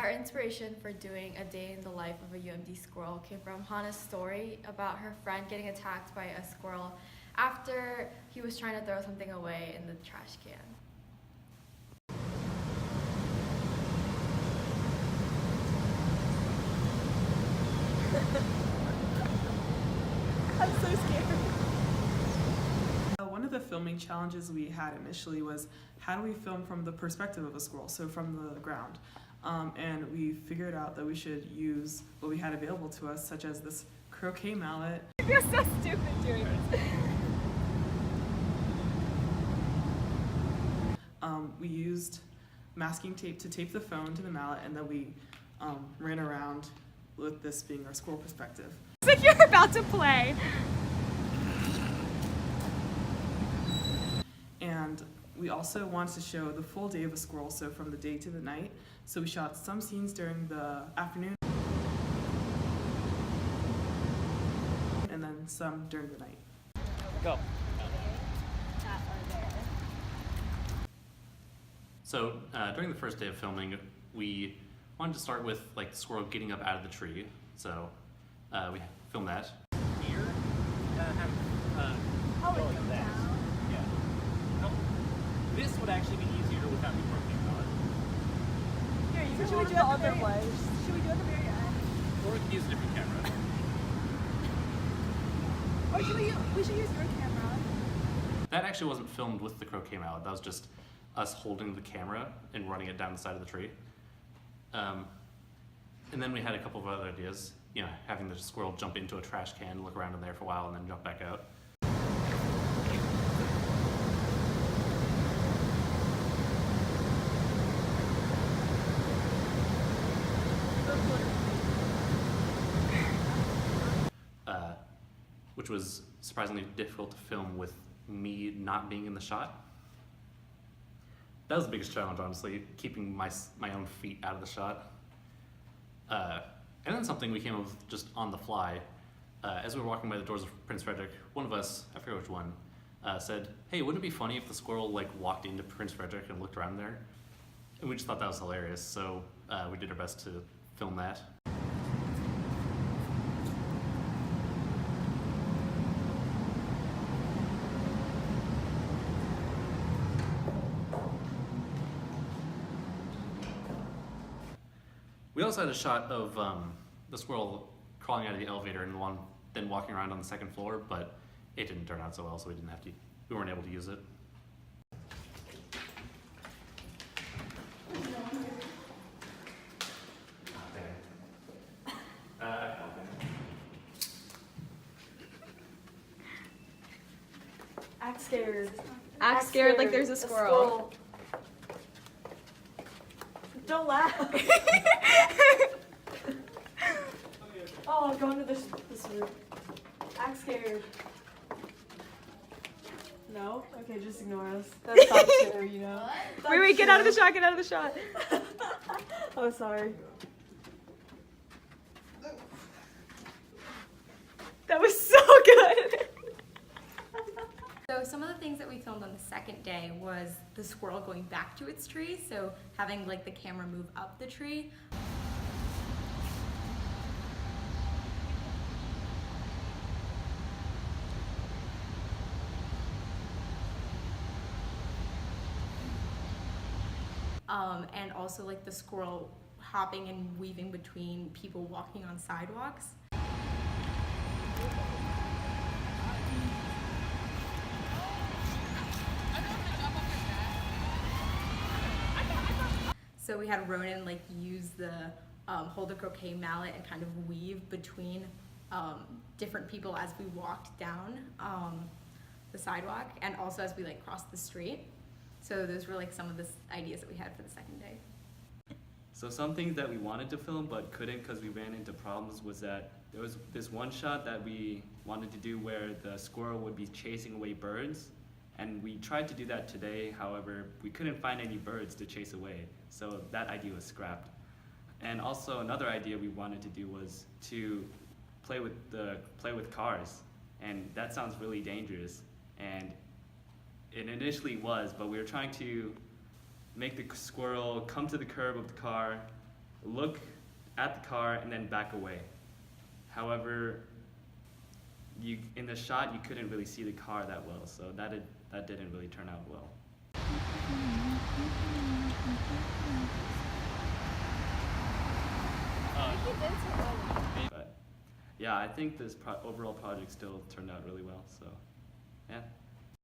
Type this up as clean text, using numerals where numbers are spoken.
Our inspiration for doing a day in the life of a UMD squirrel came from Hannah's story about her friend getting attacked by a squirrel after he was trying to throw something away in the trash can. I'm so scared. One of the filming challenges we had initially was how do we film from the perspective of a squirrel, so from the ground. And we figured out that we should use what we had available to us, such as this croquet mallet. You're so stupid doing this. We used masking tape to tape the phone to the mallet, and then we ran around with this being our squirrel perspective. It's like you're about to play. And we also wanted to show the full day of a squirrel, so from the day to the night. So we shot some scenes during the afternoon and then some during the night. Go. So during the first day of filming, we wanted to start with like the squirrel getting up out of the tree. So we filmed that. Here, going like that. Yeah. No, this would actually be easier without the croquet mallet. Here, should we do it the other way? Should we do it at the very end? Or we can use a different camera. Or should we should use your camera. That actually wasn't filmed with the croquet mallet. That was just us holding the camera and running it down the side of the tree. And then we had a couple of other ideas. You know, having the squirrel jump into a trash can, look around in there for a while, and then jump back out. Which was surprisingly difficult to film with me not being in the shot. That was the biggest challenge, honestly, keeping my own feet out of the shot. And then something we came up with just on the fly. As we were walking by the doors of Prince Frederick, one of us, I forget which one, said, "Hey, wouldn't it be funny if the squirrel like walked into Prince Frederick and looked around there?" And we just thought that was hilarious, so we did our best to film that. We also had a shot of the squirrel crawling out of the elevator and then walking around on the second floor, but it didn't turn out so well, so we weren't able to use it. Act scared. Act scared like there's a squirrel. Don't laugh. Oh, go into this room. Act scared. No? Okay, just ignore us. That's not true, you know? Wait, get out of the shot, get out of the shot. Oh, sorry. That was so good. So some of the things that we filmed on the second day was the squirrel going back to its tree, so having like the camera move up the tree. And also like the squirrel hopping and weaving between people walking on sidewalks. So we had Ronan like use the hold the croquet mallet and kind of weave between different people as we walked down the sidewalk and also as we like crossed the street. So those were like some of the ideas that we had for the second day. So some things that we wanted to film but couldn't because we ran into problems was that there was this one shot that we wanted to do where the squirrel would be chasing away birds, and we tried to do that today. However, we couldn't find any birds to chase away, so that idea was scrapped. And also another idea we wanted to do was to play with cars, and that sounds really dangerous, and it initially was, but we were trying to make the squirrel come to the curb of the car, look at the car and then back away. However, in the shot you couldn't really see the car that well, so that didn't really turn out well. But yeah, I think this overall project still turned out really well. So yeah.